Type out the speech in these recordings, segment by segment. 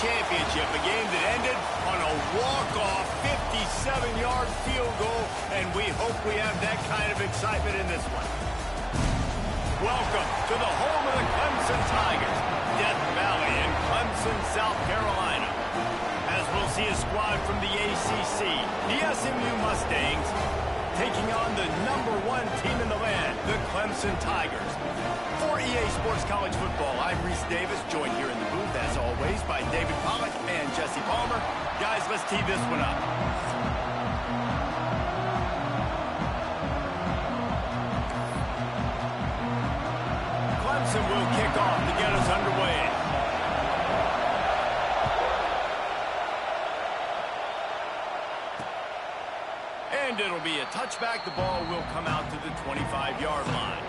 championship, a game that ended on a walk-off 57-yard field goal, and we hope we have that kind of excitement in this one. Welcome to the home of the Clemson Tigers, Death Valley in Clemson, South Carolina. As we'll see a squad from the ACC, the SMU Mustangs, taking on the #1 team in the land, the Clemson Tigers. For EA Sports College Football, I'm Reese Davis, joined here in the booth, as always, by David Pollack and Jesse Palmer. Guys, let's tee this one up. Clemson will kick off to get us underway. And it'll be a touchback. The ball will come out to the 25-yard line.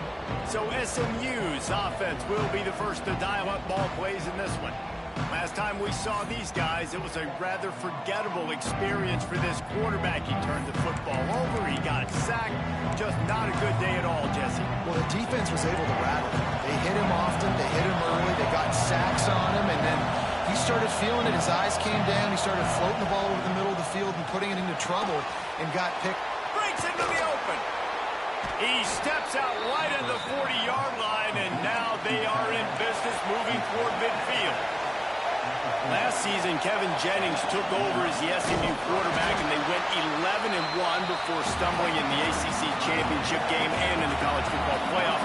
So SMU's offense will be the first to dial up ball plays in this one. Last time we saw these guys, it was a rather forgettable experience for this quarterback. He turned the football over. He got sacked. Just not a good day at all, Jesse. Well, the defense was able to rattle him. They hit him often. They hit him early. They got sacks on him. And then he started feeling it. His eyes came down. He started floating the ball over the middle of the field and putting it into trouble and got picked. Breaks into the open. He steps out right at the 40-yard line, and now they are in business moving toward midfield. Last season, Kevin Jennings took over as the SMU quarterback, and they went 11-1 before stumbling in the ACC championship game and in the college football playoff.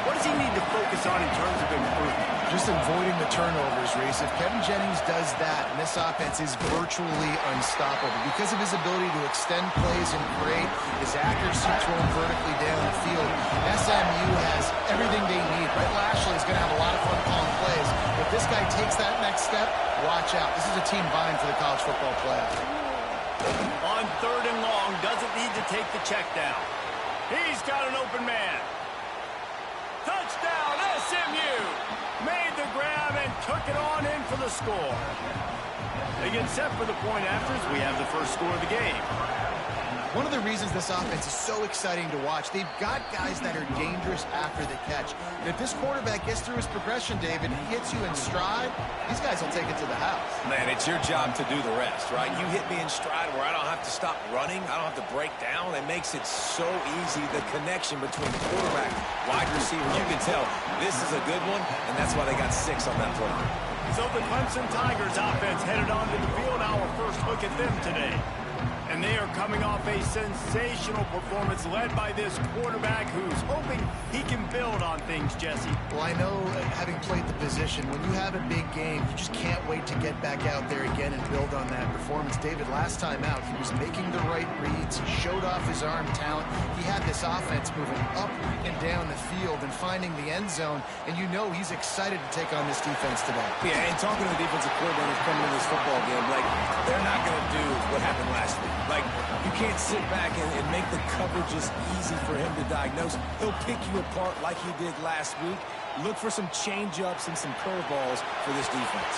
What does he need to focus on in terms of improvement? Just avoiding the turnovers, Reese. If Kevin Jennings does that, and this offense is virtually unstoppable because of his ability to extend plays and create his accuracy throwing vertically down the field, SMU has everything they need. Brett Lashley is going to have a lot of fun calling plays. If this guy takes that next step, watch out. This is a team vying for the college football playoff. On 3rd and long, doesn't need to take the check down. He's got an open man. Touchdown, SMU! Made the grab and took it on in for the score. They get set for the point afters. We have the first score of the game. One of the reasons this offense is so exciting to watch, they've got guys that are dangerous after the catch. And if this quarterback gets through his progression, David, he hits you in stride, these guys will take it to the house. Man, it's your job to do the rest, right? You hit me in stride where I don't have to stop running. I don't have to break down. It makes it so easy, the connection between the quarterback, wide receiver. You can tell this is a good one, and that's why they got 6 on that play. So the Clemson Tigers offense headed onto the field. Our first look at them today. And they are coming off a sensational performance led by this quarterback who's hoping he can build on things, Jesse. Well, I know, having played the position, when you have a big game, you just can't wait to get back out there again and build on that performance. David, last time out, he was making the right reads. He showed off his arm talent. He had this offense moving up and down the field and finding the end zone. And you know he's excited to take on this defense today. Yeah, and talking to the defensive coordinators coming in this football game, like, they're not going to do what happened last week. Like, you can't sit back and make the coverages easy for him to diagnose. He'll pick you apart like he did last week. Look for some change-ups and some curveballs for this defense.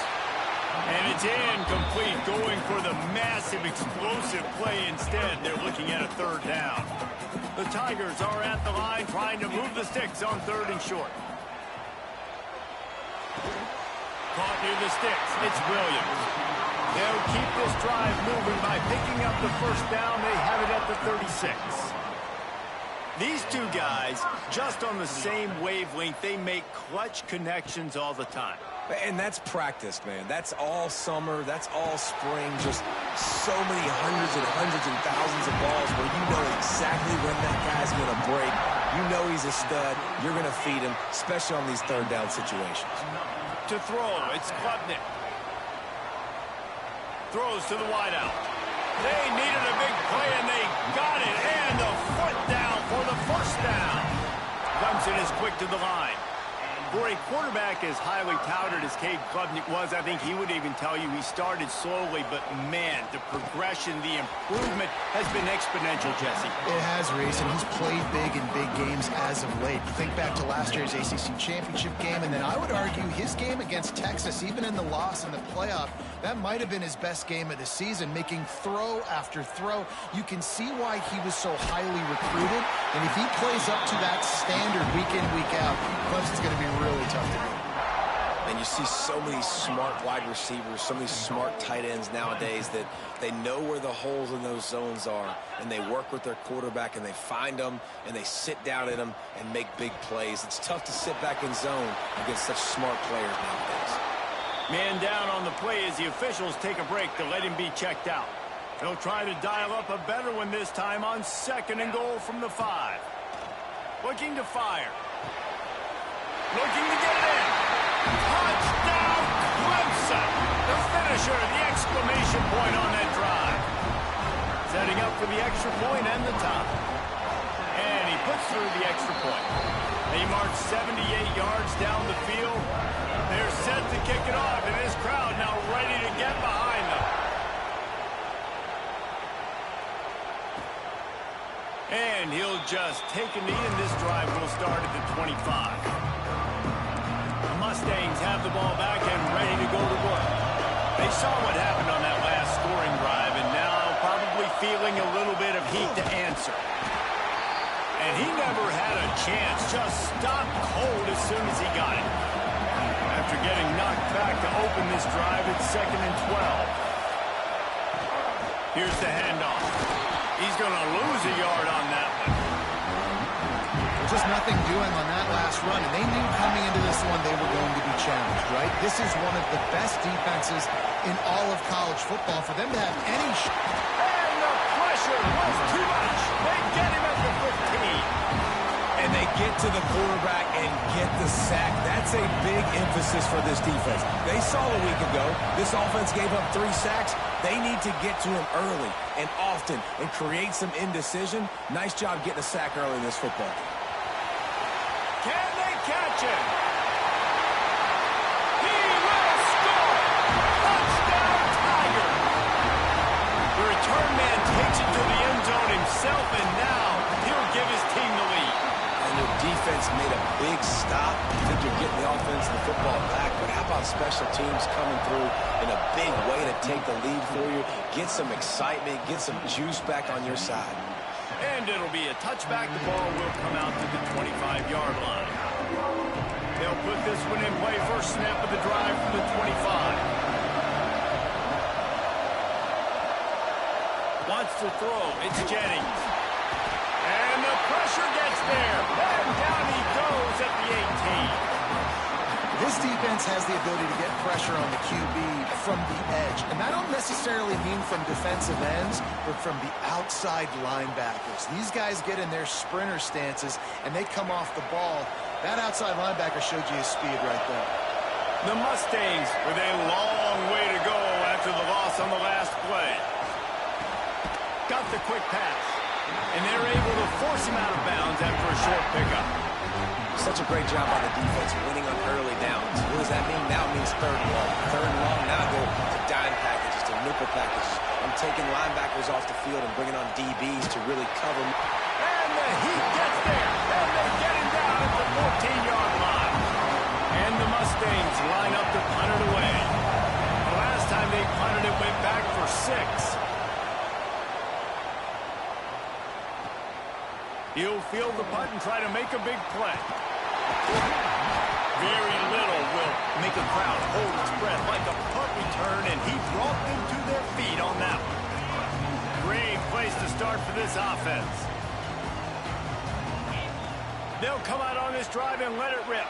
And it's incomplete, going for the massive explosive play instead. They're looking at a 3rd down. The Tigers are at the line trying to move the sticks on 3rd and short. Caught near the sticks. It's Williams. They'll keep this drive moving by picking up the 1st down. They have it at the 36. These two guys, just on the same wavelength, they make clutch connections all the time. And that's practice, man. That's all summer. That's all spring. Just so many hundreds and thousands of balls where you know exactly when that guy's going to break. You know he's a stud. You're going to feed him, especially on these 3rd down situations. To throw, it's Klubnik. Throws to the wideout. They needed a big play, and they got it. And the foot down for the 1st down. Clemson is quick to the line. For a quarterback as highly touted as Cade Klubnik was, I think he would even tell you he started slowly, but man, the progression, the improvement has been exponential, Jesse. It has, Reese, and he's played big in big games as of late. You think back to last year's ACC championship game, and then I would argue his game against Texas, even in the loss in the playoff, that might have been his best game of the season, making throw after throw. You can see why he was so highly recruited, and if he plays up to that standard week in, week out, Clemson's going to be really tough to beat. And you see so many smart wide receivers, so many smart tight ends nowadays that they know where the holes in those zones are, and they work with their quarterback, and they find them, and they sit down in them and make big plays. It's tough to sit back in zone against such smart players nowadays. Man down on the play as the officials take a break to let him be checked out. They'll try to dial up a better one this time on 2nd and goal from the 5. Looking to fire. Looking to get it in. Touchdown, Clemson! The finisher, the exclamation point on that drive. Setting up for the extra point and the top. And he puts through the extra point. They march 78 yards down the field. They're set to kick it off, and this crowd now ready to get behind them. And he'll just take a knee, and this drive will start at the 25. The Mustangs have the ball back and ready to go to work. They saw what happened on that last scoring drive, and now probably feeling a little bit of heat to answer. And he never had a chance, just stopped cold as soon as he got it. After getting knocked back to open this drive, it's 2nd and 12. Here's the handoff. He's going to lose a yard on that one. Just nothing doing on that last run, and they knew coming into this one they were going to be challenged, right? This is one of the best defenses in all of college football. For them to have any and the pressure was too much. They get him at the 15. And they get to the quarterback and get the sack. That's a big emphasis for this defense. They saw a week ago, this offense gave up 3 sacks. They need to get to him early and often and create some indecision. Nice job getting a sack early in this football game. Can they catch him? He will score! Touchdown, Tiger! The return man takes it to the end zone himself, and now he'll give his team the lead. And your defense made a big stop. I think you're getting the offense and the football back, but how about special teams coming through in a big way to take the lead for you, get some excitement, get some juice back on your side. And it'll be a touchback. The ball will come out to the 25-yard line. They'll put this one in play. First snap of the drive from the 25. Wants to throw. It's Jennings. And the pressure gets there. And down he goes at the 18. This defense has the ability to get pressure on the QB from the edge. And I don't necessarily mean from defensive ends, but from the outside linebackers. These guys get in their sprinter stances, and they come off the ball. That outside linebacker showed you his speed right there. The Mustangs with a long way to go after the loss on the last play. Got the quick pass. And they're able to force him out of bounds after a short pickup. Such a great job by the defense winning on early downs. What does that mean? Now it means 3rd and long. 3rd and long, now go to dime packages, to nickel packages. I'm taking linebackers off the field and bringing on DBs to really cover. And the heat gets there. And they get him down at the 14-yard line. And the Mustangs line up to punt it away. The last time they punted it went back for 6. He'll field the punt and try to make a big play. Very little will make a crowd hold its breath like a punt return, and he brought them to their feet on that one. Great place to start for this offense. They'll come out on this drive and let it rip.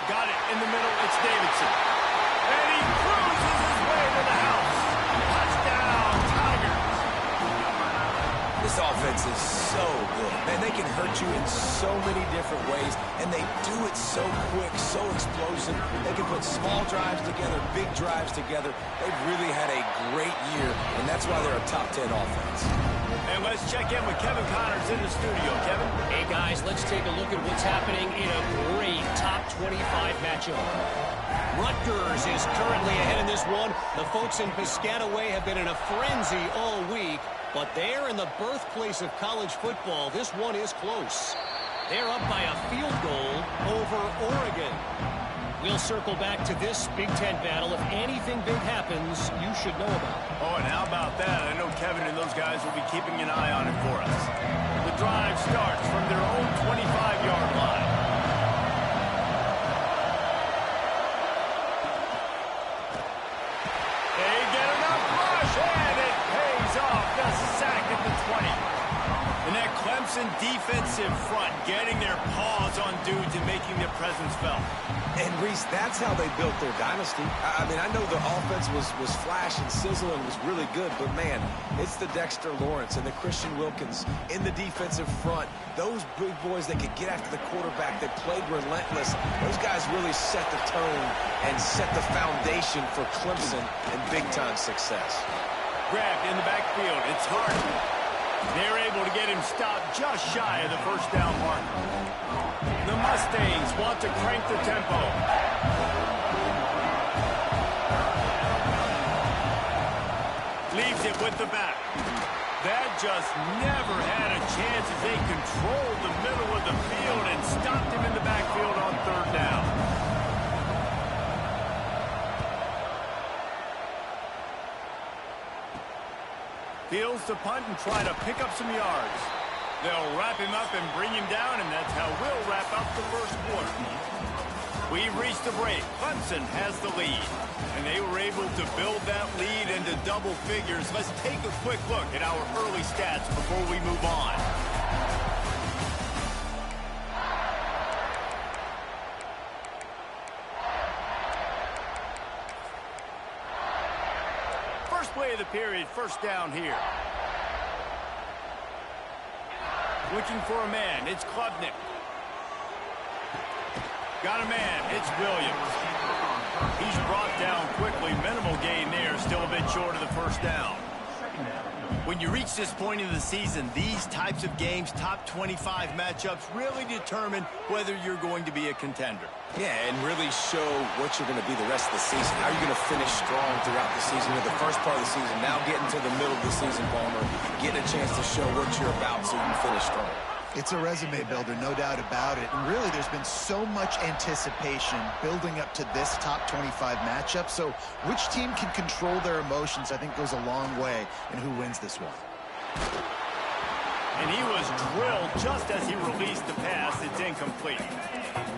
Got it in the middle. It's Davidson. And he cruises his way to the house. Touchdown, Tigers. This offense is so good. Man, they can hurt you in so many different ways, and they do it so quick, so explosive. They can put small drives together, big drives together. They've really had a great year, and that's why they're a top 10 offense. And let's check in with Kevin Connors in the studio. Kevin? Hey, guys, let's take a look at what's happening in a great top 25 matchup. Rutgers is currently ahead in this one. The folks in Piscataway have been in a frenzy all week, but they're in the birthplace of college football. This one is close. They're up by a field goal over Oregon. We'll circle back to this Big Ten battle. If anything big happens, you should know about it. Oh, and how about that? I know Kevin and those guys will be keeping an eye on it for us. The drive starts from their own 25-yard line. a sack at the 20. And that Clemson defensive front getting their paws on dudes and making their presence felt. And, Reese, that's how they built their dynasty. I mean, I know the offense was flash and sizzle and was really good, but, man, it's the Dexter Lawrence and the Christian Wilkins in the defensive front. Those big boys that could get after the quarterback, that played relentless. Those guys really set the tone and set the foundation for Clemson and big-time success. Grabbed in the backfield. It's Hart. They're able to get him stopped just shy of the first down mark. The Mustangs want to crank the tempo. Leaves it with the back. That just never had a chance as they controlled the middle of the field and stopped him in the backfield on third down. Fields to punt and try to pick up some yards. They'll wrap him up and bring him down, and that's how we'll wrap up the first quarter. We've reached the break. Clemson has the lead, and they were able to build that lead into double figures. Let's take a quick look at our early stats before we move on. First play of the period, first down here. Looking for a man, it's Klubnik. Got a man, it's Williams. He's brought down quickly, minimal gain there, still a bit short of the first down. When you reach this point in the season, these types of games, top 25 matchups, really determine whether you're going to be a contender. Yeah, and really show what you're going to be the rest of the season. How are you going to finish strong throughout the season? You're the first part of the season, now getting to the middle of the season, Palmer, getting a chance to show what you're about so you can finish strong. It's a resume builder, no doubt about it. And really, there's been so much anticipation building up to this top 25 matchup. So which team can control their emotions, I think, goes a long way in who wins this one. And he was drilled just as he released the pass. It's incomplete.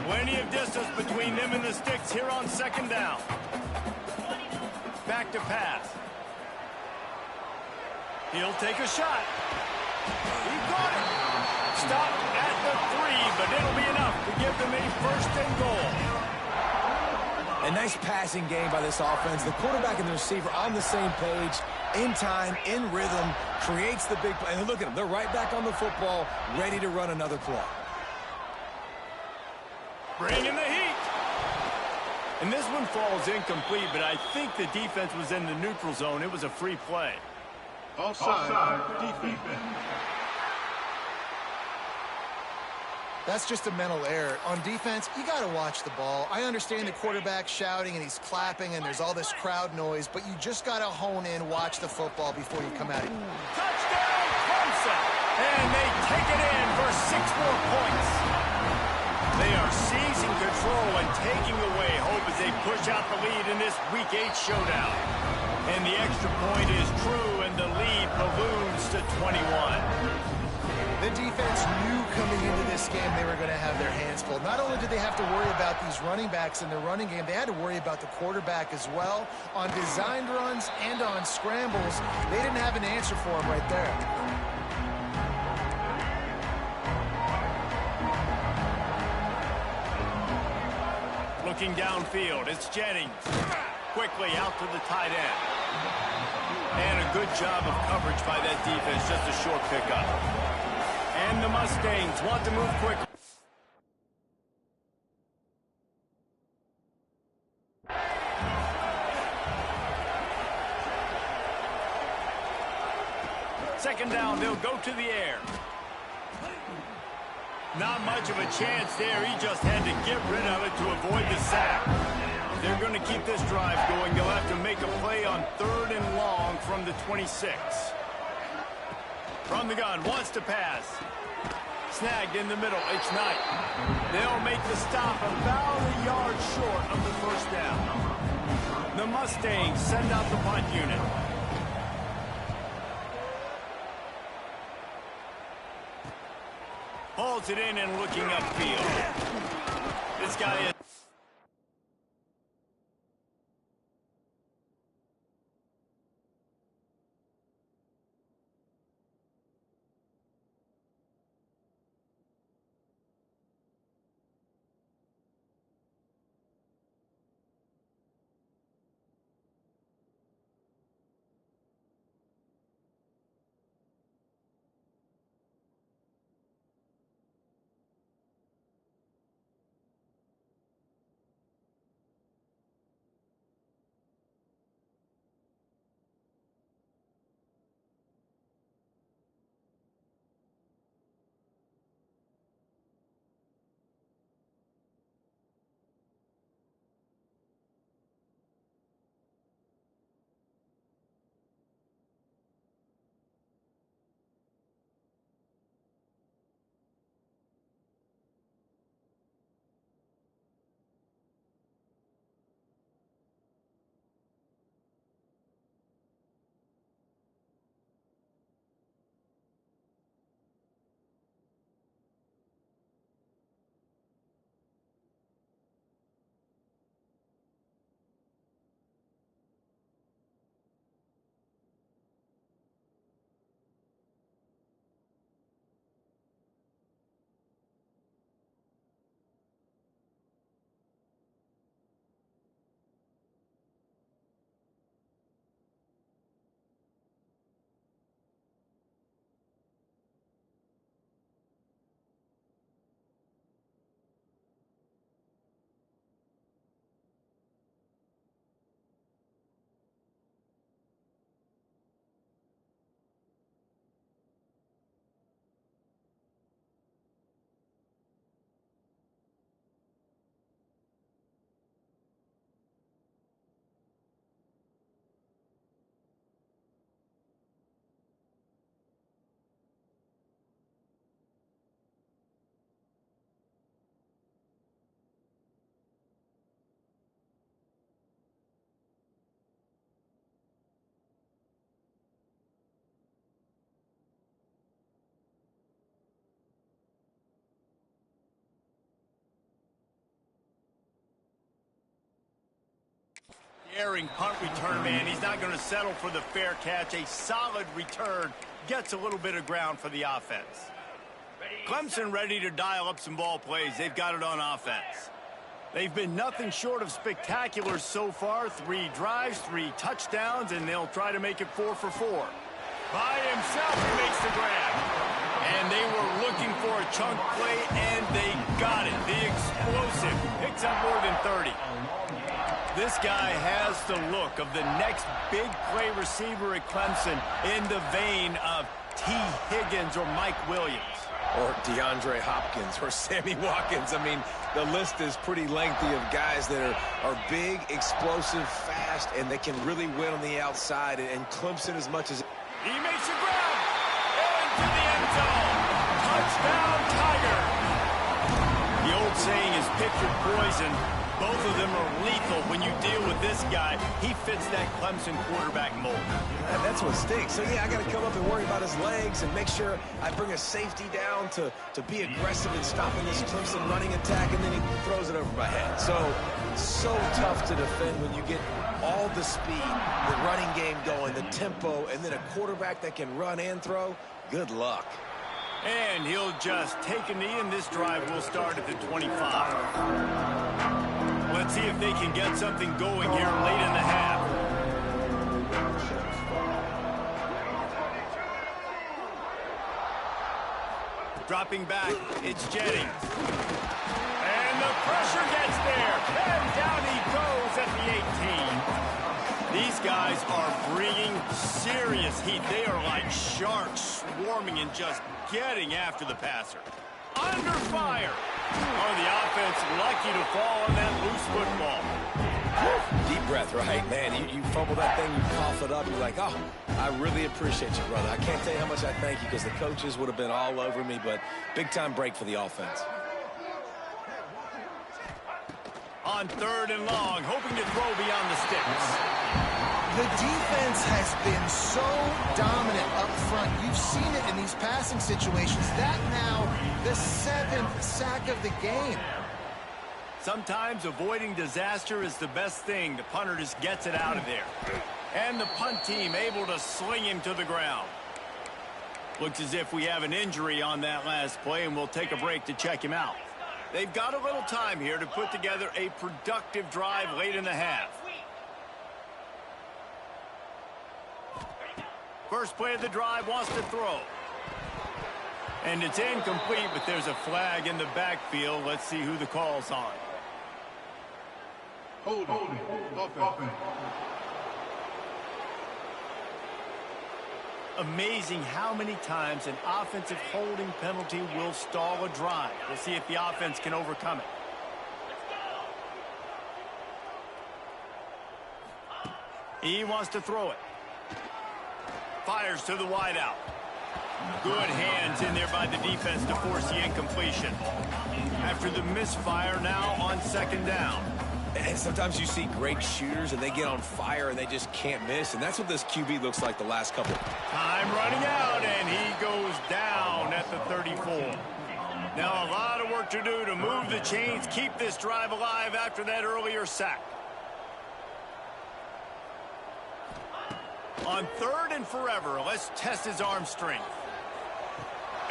Plenty of distance between them and the sticks here on second down. Back to pass. He'll take a shot. He got it. Stopped at the 3, but it'll be enough to give them a first and goal. A nice passing game by this offense. The quarterback and the receiver on the same page, in time, in rhythm, creates the big play. And look at them. They're right back on the football, ready to run another play. Bringing the heat. And this one falls incomplete, but I think the defense was in the neutral zone. It was a free play. Offside, defense. That's just a mental error. On defense, you got to watch the ball. I understand the quarterback shouting and he's clapping and there's all this crowd noise, but you just got to hone in, watch the football before you come at it. Touchdown, Clemson! And they take it in for 6 more points. They are seizing control and taking away hope as they push out the lead in this Week 8 showdown. And the extra point is true, and the lead balloons to 21. The defense knew coming into this game they were going to have their hands full. Not only did they have to worry about these running backs in their running game, they had to worry about the quarterback as well. On designed runs and on scrambles, they didn't have an answer for him right there. Looking downfield, it's Jennings. Quickly out to the tight end. And a good job of coverage by that defense, just a short pickup. And the Mustangs want to move quickly. Second down, they'll go to the air. Not much of a chance there. He just had to get rid of it to avoid the sack. They're going to keep this drive going. They'll have to make a play on 3rd and long from the 26. From the gun, wants to pass. Snagged in the middle, it's Knight. They'll make the stop about a yard short of the first down. The Mustangs send out the punt unit. Hauls it in and looking upfield. This guy is... unerring punt return man. He's not going to settle for the fair catch. A solid return gets a little bit of ground for the offense. Clemson ready to dial up some ball plays. They've got it on offense. They've been nothing short of spectacular so far. 3 drives, 3 touchdowns, and they'll try to make it 4 for 4. By himself, he makes the grab. And they were looking for a chunk play, and they got it. The explosive picks up more than 30. This guy has the look of the next big play receiver at Clemson in the vein of T. Higgins or Mike Williams. Or DeAndre Hopkins or Sammy Watkins. I mean, the list is pretty lengthy of guys that are big, explosive, fast, and they can really win on the outside. And Clemson, as much as... He makes a grab into the end zone. Touchdown, Tiger. The old saying is pictured poison. Both of them are lethal. When you deal with this guy, he fits that Clemson quarterback mold. That's what stinks. So, yeah, I got to come up and worry about his legs and make sure I bring a safety down to be aggressive in stopping this Clemson running attack, and then he throws it over my head. So tough to defend when you get all the speed, the running game going, the tempo, and then a quarterback that can run and throw. Good luck. And he'll just take a knee, and this drive will start at the 25. Let's see if they can get something going here late in the half. Dropping back, it's Jennings. And the pressure gets there. And down he goes at the 18. These guys are bringing serious heat. They are like sharks swarming and just getting after the passer. Under fire. Oh, the offense lucky to fall on that loose football. Deep breath, right? Man, you fumble that thing, you cough it up, you're like, oh, I really appreciate you, brother. I can't tell you how much I thank you because the coaches would have been all over me, but big-time break for the offense. On 3rd and long, hoping to throw beyond the sticks. The defense has been so dominant up front. You've seen it in these passing situations. That now the 7th sack of the game. Sometimes avoiding disaster is the best thing. The punter just gets it out of there. And the punt team able to sling him to the ground. Looks as if we have an injury on that last play, and we'll take a break to check him out. They've got a little time here to put together a productive drive late in the half. First play of the drive, wants to throw. And it's incomplete, but there's a flag in the backfield. Let's see who the call's on. Hold on. Offense. Amazing how many times an offensive holding penalty will stall a drive. We'll see if the offense can overcome it. He wants to throw it. Fires to the wideout. Good hands in there by the defense to force the incompletion. After the misfire, now on 2nd down. And sometimes you see great shooters and they get on fire and they just can't miss. And that's what this QB looks like the last couple. Time running out, and he goes down at the 34. Now a lot of work to do to move the chains, keep this drive alive after that earlier sack. On 3rd and forever, let's test his arm strength.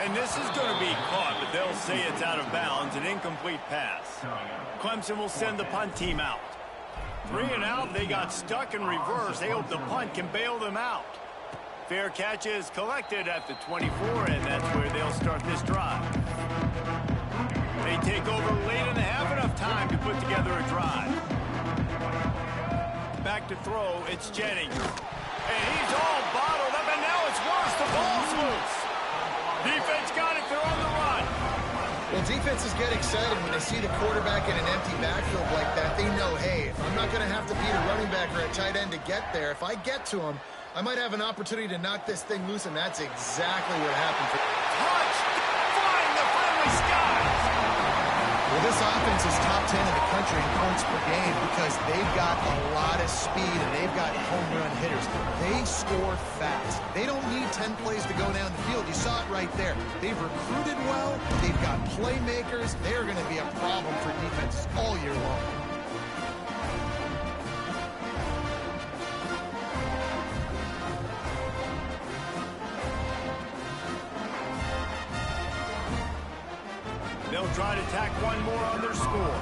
And this is going to be caught, but they'll say it's out of bounds, an incomplete pass. Clemson will send the punt team out. 3 and out, they got stuck in reverse. They hope the punt can bail them out. Fair catch is collected at the 24, and that's where they'll start this drive. They take over late in the half, enough time to put together a drive. Back to throw, it's Jennings. And he's all bottled up, and now it's worse. The ball's loose. Defense got it. They're on the run. Well, defenses get excited when they see the quarterback in an empty backfield like that. They know, hey, I'm not going to have to beat a running back or a tight end to get there. If I get to him, I might have an opportunity to knock this thing loose, and that's exactly what happened. Touch! Flying the friendly skies! Well, this offense is top 10 in the country in points per game because they've got a lot of speed and they've got home run hitters. They score fast. They don't need 10 plays to go down the field. You saw it right there. They've recruited well. They've got playmakers. They're going to be a problem for defenses all year long. They'll try to tack one more on their score.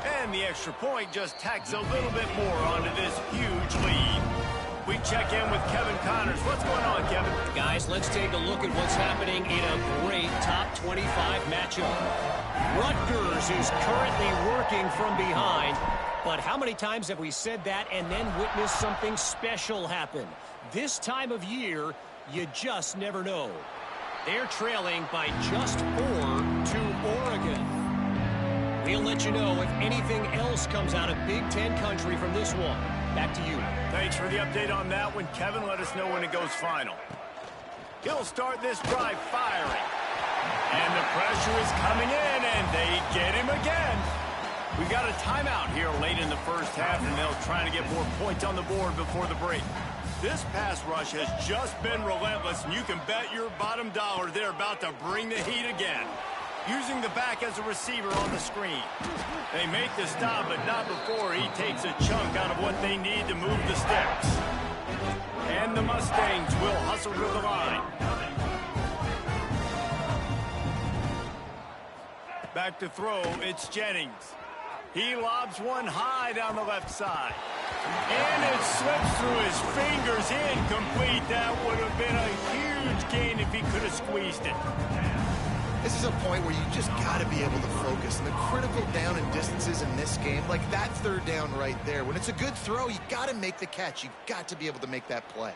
And the extra point just tacks a little bit more onto this huge lead. We check in with Kevin Connors. What's going on, Kevin? Guys, let's take a look at what's happening in a great top 25 matchup. Rutgers is currently working from behind. But how many times have we said that and then witnessed something special happen? This time of year, you just never know. They're trailing by just 4 to Oregon. We'll let you know if anything else comes out of Big Ten country from this one. Back to you. Thanks for the update on that one, Kevin. Let us know when it goes final. He'll start this drive firing. And the pressure is coming in, and they get him again. We got a timeout here late in the first half, and they'll try to get more points on the board before the break. This pass rush has just been relentless, and you can bet your bottom dollar they're about to bring the heat again. Using the back as a receiver on the screen. They make the stop, but not before he takes a chunk out of what they need to move the sticks. And the Mustangs will hustle to the line. Back to throw, it's Jennings. He lobs one high down the left side. And it slips through his fingers, incomplete. That would have been a huge gain if he could have squeezed it. This is a point where you just got to be able to focus. And the critical down and distances in this game, like that third down right there. When it's a good throw, you got to make the catch. You got to be able to make that play.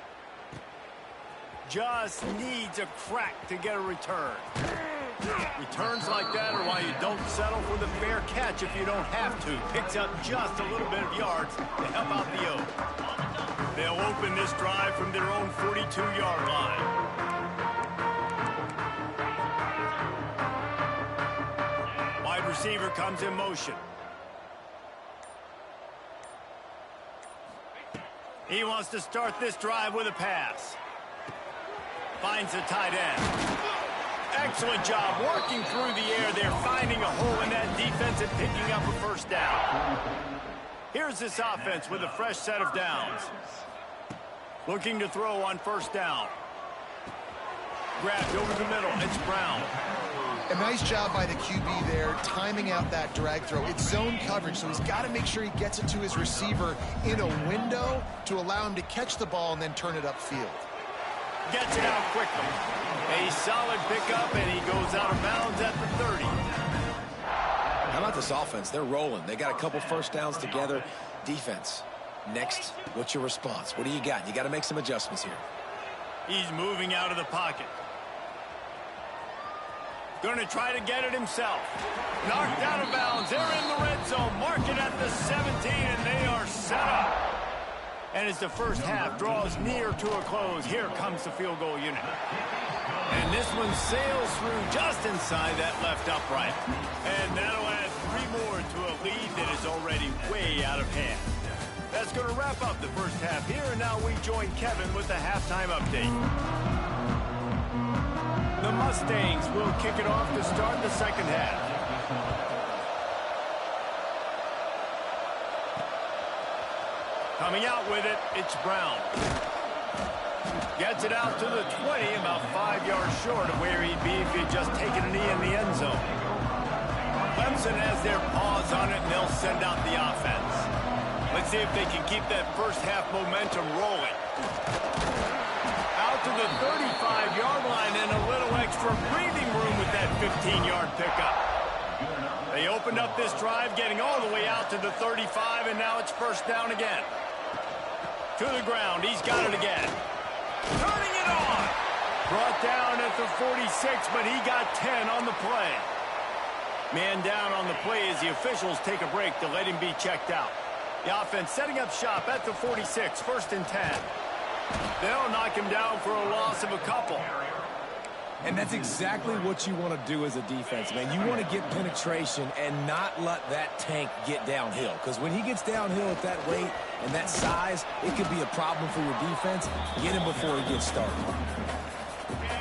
Just needs a crack to get a return. Returns like that are why you don't settle for the fair catch if you don't have to. Picks up just a little bit of yards to help out the O. They'll open this drive from their own 42-yard line. Wide receiver comes in motion. He wants to start this drive with a pass. Finds the tight end. Excellent job working through the air there, finding a hole in that defense and picking up a first down. Here's this offense with a fresh set of downs. Looking to throw on first down. Grabbed over the middle. It's Brown. A nice job by the QB there, timing out that drag throw. It's zone coverage, so he's got to make sure he gets it to his receiver in a window to allow him to catch the ball and then turn it upfield. Gets it out quickly. A solid pickup, and he goes out of bounds at the 30. How about this offense? They're rolling. They got a couple first downs together. Defense. Next, what's your response? What do you got? You got to make some adjustments here. He's moving out of the pocket. Going to try to get it himself. Knocked out of bounds. They're in the red zone. Mark it at the 17, and they are set up. And as the first half draws near to a close, here comes the field goal unit. And this one sails through just inside that left upright. And that'll add 3 more to a lead that is already way out of hand. That's going to wrap up the first half here, and now we join Kevin with the halftime update. The Mustangs will kick it off to start the second half. Coming out with it, it's Brown. Gets it out to the 20, about 5 yards short of where he'd be if he'd just taken a knee in the end zone. Clemson has their paws on it, and they'll send out the offense. Let's see if they can keep that first half momentum rolling. Out to the 35-yard line and a little extra breathing room with that 15-yard pickup. They opened up this drive, getting all the way out to the 35, and now it's first down again. To the ground, he's got it again. Turning it on. Brought down at the 46, but he got 10 on the play. Man down on the play as the officials take a break to let him be checked out. The offense setting up shop at the 46, first and 10. They'll knock him down for a loss of a couple. And that's exactly what you want to do as a defense, man. You want to get penetration and not let that tank get downhill. Because when he gets downhill at that rate and that size, it could be a problem for your defense. Get him before he gets started.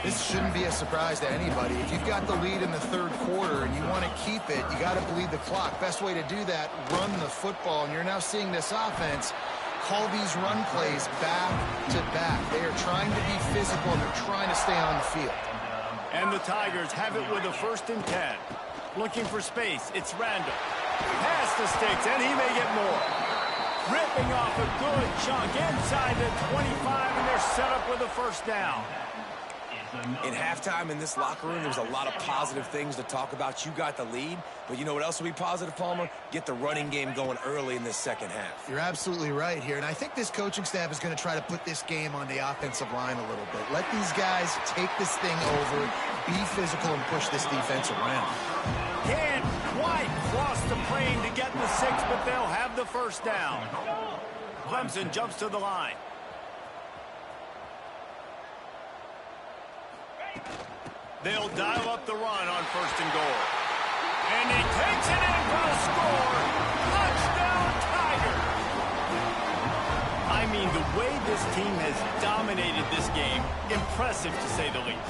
This shouldn't be a surprise to anybody. If you've got the lead in the third quarter and you want to keep it, you got to bleed the clock. Best way to do that, run the football. And you're now seeing this offense call these run plays back to back. They are trying to be physical, and they're trying to stay on the field. And the Tigers have it with a 1st and 10. Looking for space. It's Randall. Past the sticks, and he may get more. Ripping off a good chunk inside the 25, and they're set up with a 1st down. In halftime in this locker room, there's a lot of positive things to talk about. You got the lead, but you know what else will be positive, Palmer? Get the running game going early in this second half. You're absolutely right here, and I think this coaching staff is going to try to put this game on the offensive line a little bit. Let these guys take this thing over, be physical, and push this defense around. Can't quite cross the plane to get the 6, but they'll have the 1st down. Clemson jumps to the line. They'll dial up the run on 1st and goal. And he takes it in for a score. Touchdown, Tigers! I mean, the way this team has dominated this game, impressive to say the least.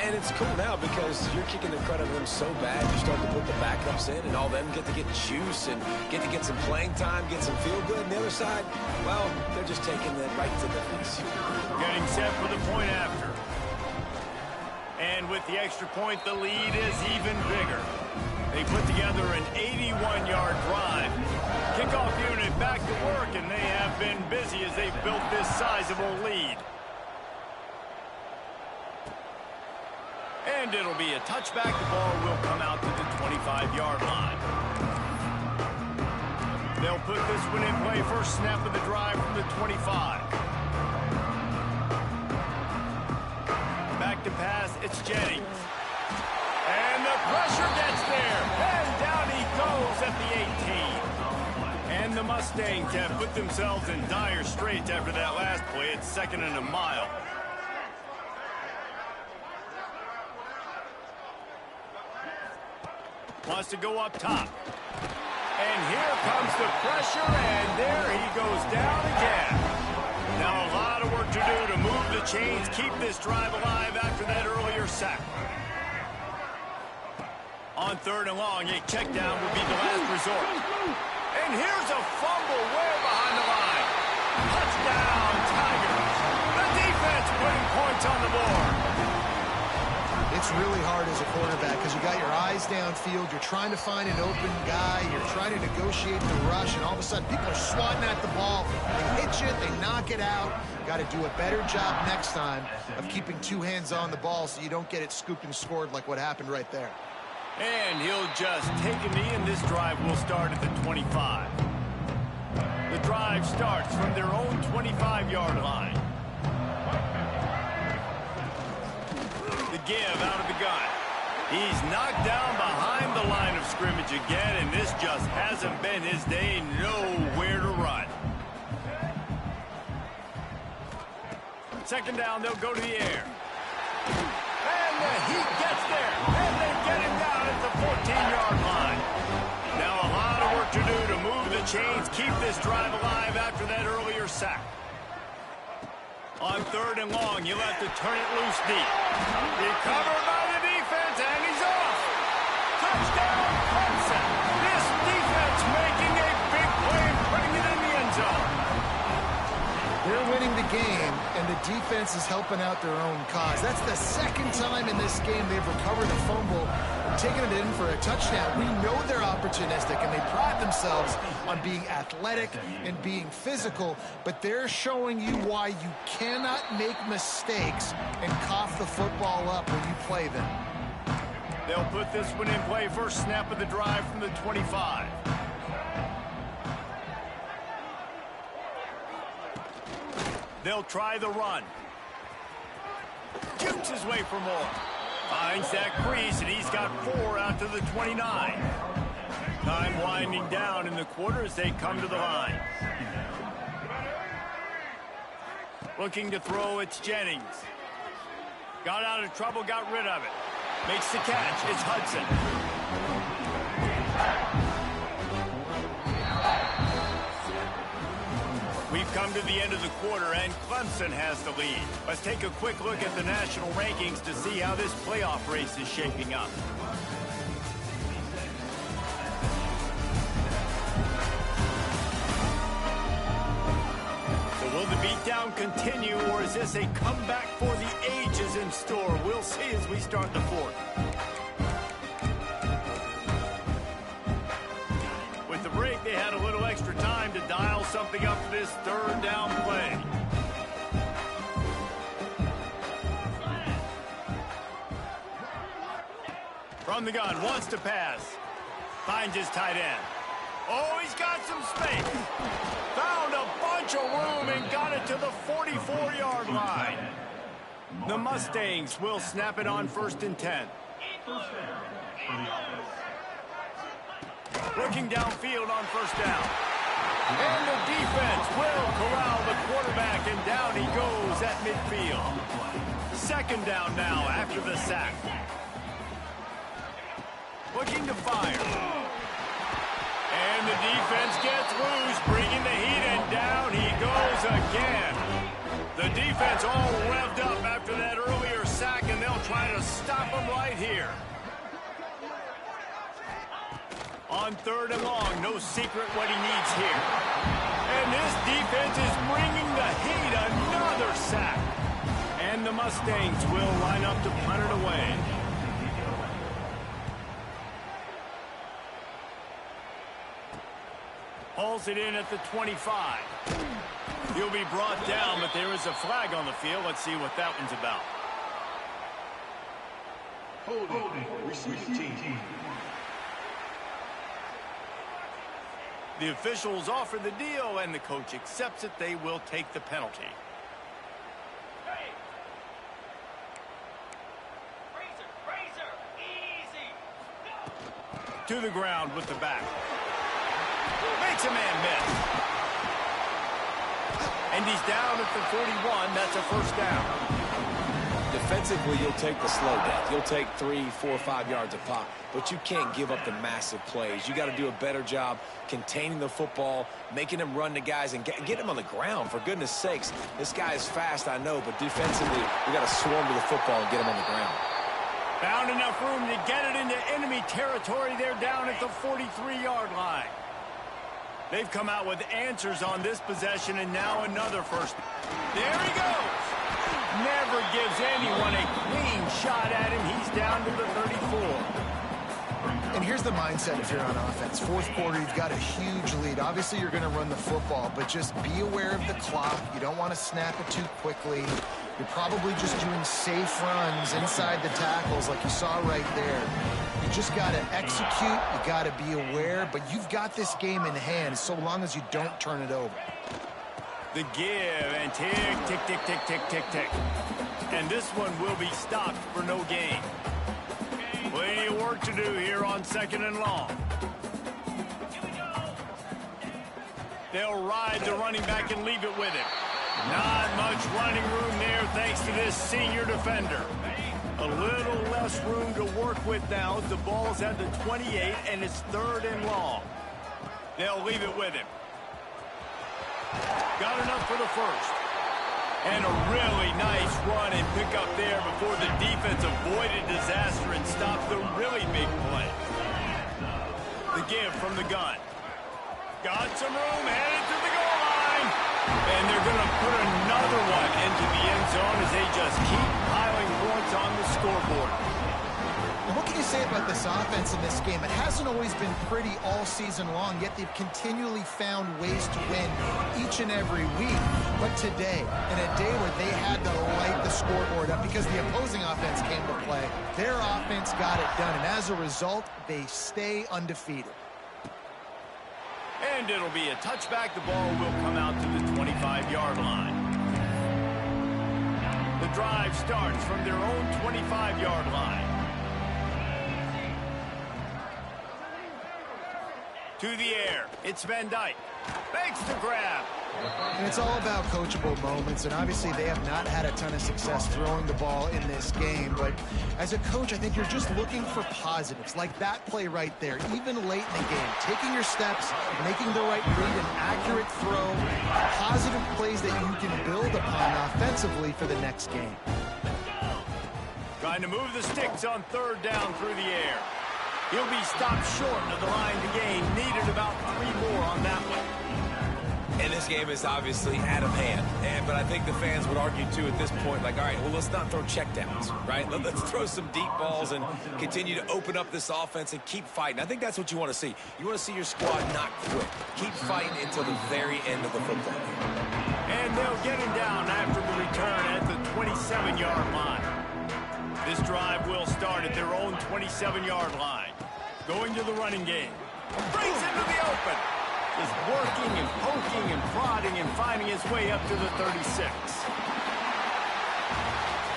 And it's cool now because you're kicking the credit of them so bad, you start to put the backups in, and all them get to get juice and get to get some playing time, get some feel good. And the other side, well, they're just taking it right to the face. Getting set for the point after. And with the extra point, the lead is even bigger. They put together an 81-yard drive. Kickoff unit back to work, and they have been busy as they've built this sizable lead. And it'll be a touchback. The ball will come out to the 25-yard line. They'll put this one in play. 1st snap of the drive from the 25. Back to pass, it's Jennings. And the pressure gets there. And down he goes at the 18. And the Mustangs have put themselves in dire straits after that last play. It's 2nd and a mile. Wants to go up top. And here comes the pressure, and there he goes down again. Now a lot of work to do to move the chains, keep this drive alive after that earlier sack. On 3rd and long, a check down will be the last resort. And here's a fumble way behind the line. Touchdown, Tigers. The defense putting points on the board. It's really hard as a quarterback because you got your eyes downfield. You're trying to find an open guy. You're trying to negotiate the rush, and all of a sudden people are swatting at the ball. They hit you, they knock it out. Got to do a better job next time of keeping 2 hands on the ball so you don't get it scooped and scored like what happened right there. And he'll just take a knee, and this drive will start at the 25. The drive starts from their own 25-yard line. The give out of the gun. He's knocked down behind the line of scrimmage again, and this just hasn't been his day. Nowhere to run. 2nd down, they'll go to the air. And the heat gets there, and they get him down at the 14-yard line. Now a lot of work to do to move the chains, keep this drive alive after that earlier sack. On 3rd and long, you'll have to turn it loose deep. Recovered by the defense, and he's off. Touchdown, Clemson. This defense making a big play and putting it in the end zone. They're winning the game, and the defense is helping out their own cause. That's the 2nd time in this game they've recovered a fumble and taken it in for a touchdown. We know they're opportunistic, and they pride themselves on being athletic and being physical, but they're showing you why you cannot make mistakes and cough the football up when you play them. They'll put this one in play. 1st snap of the drive from the 25. They'll try the run. Jukes his way for more. Finds that crease, and he's got 4 out to the 29. Time winding down in the quarter as they come to the line. Looking to throw, it's Jennings. Got out of trouble, got rid of it. Makes the catch, it's Hudson. We've come to the end of the quarter, and Clemson has the lead. Let's take a quick look at the national rankings to see how this playoff race is shaping up. So will the beatdown down continue, or is this a comeback for the ages in store? We'll see as we start the fourth. With the break, they had a little extra time to dial something up for this third down play. From the gun, wants to pass. Finds his tight end. Oh, he's got some space. Found a bunch of room and got it to the 44-yard line. The Mustangs will snap it on 1st and 10. Looking downfield on 1st down. And the defense will corral the quarterback, and down he goes at midfield. 2nd down now after the sack. Looking to fire. And the defense gets loose, bringing the heat, and down he goes again. The defense all revved up after that earlier sack, and they'll try to stop him right here. On 3rd and long, no secret what he needs here. And this defense is bringing the heat, another sack. And the Mustangs will line up to punt it away. Hauls it in at the 25. He'll be brought down, but there is a flag on the field. Let's see what that one's about. Holding. Receiving team. The officials offer the deal, and the coach accepts it. They will take the penalty. Easy. To the ground with the back. Makes a man miss. And he's down at the 41. That's a 1st down. Defensively, you'll take the slow down. You'll take 3, 4, 5 yards a pop, but you can't give up the massive plays. You got to do a better job containing the football, making them run to guys, and get them on the ground. For goodness sakes, this guy is fast, I know, but defensively, we got to swarm to the football and get him on the ground. Found enough room to get it into enemy territory. They're down at the 43-yard line. They've come out with answers on this possession, and now another 1st. There he goes. Never gives anyone a clean shot at him. He's down to the 34. And here's the mindset if you're on offense. 4th quarter, you've got a huge lead. Obviously, you're going to run the football, but just be aware of the clock. You don't want to snap it too quickly. You're probably just doing safe runs inside the tackles like you saw right there. You just got to execute. You got to be aware, but you've got this game in hand so long as you don't turn it over. The give, and tick, tick, tick, tick, tick, tick, tick. And this one will be stopped for no gain. Plenty of work to do here on 2nd and long. They'll ride the running back and leave it with him. Not much running room there thanks to this senior defender. A little less room to work with now. The ball's at the 28, and it's 3rd and long. They'll leave it with him. Got enough for the 1st. And a really nice run and pick up there before the defense avoided disaster and stopped the really big play. The give from the gun. Got some room, headed to the goal line. And they're going to put another one into the end zone as they just keep piling points on the scoreboard. And what can you say about this offense in this game? It hasn't always been pretty all season long, yet they've continually found ways to win each and every week. But today, in a day where they had to light the scoreboard up because the opposing offense came to play, their offense got it done. And as a result, they stay undefeated. And it'll be a touchback. The ball will come out to the 25-yard line. The drive starts from their own 25-yard line. To the air. It's Van Dyke. Makes the grab. And it's all about coachable moments, and obviously they have not had a ton of success throwing the ball in this game, but as a coach, I think you're just looking for positives, like that play right there, even late in the game, taking your steps, making the right read, an accurate throw, positive plays that you can build upon offensively for the next game. Trying to move the sticks on 3rd down through the air. He'll be stopped short of the line to gain. Needed about 3 more on that one. And as this game is obviously out of hand. But I think the fans would argue, too, at this point, like, all right, well, let's not throw checkdowns, right? Let's throw some deep balls and continue to open up this offense and keep fighting. I think that's what you want to see. You want to see your squad not quit. Keep fighting until the very end of the football game. And they'll get him down after the return at the 27-yard line. This drive will start at their own 27-yard line. Going to the running game. Brings into the open. Is working and poking and prodding and finding his way up to the 36.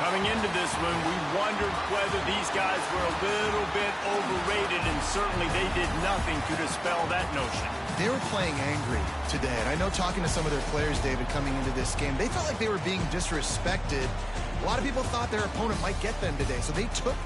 Coming into this one, we wondered whether these guys were a little bit overrated, and certainly they did nothing to dispel that notion. They were playing angry today, and I know talking to some of their players, David, coming into this game, they felt like they were being disrespected. A lot of people thought their opponent might get them today, so they took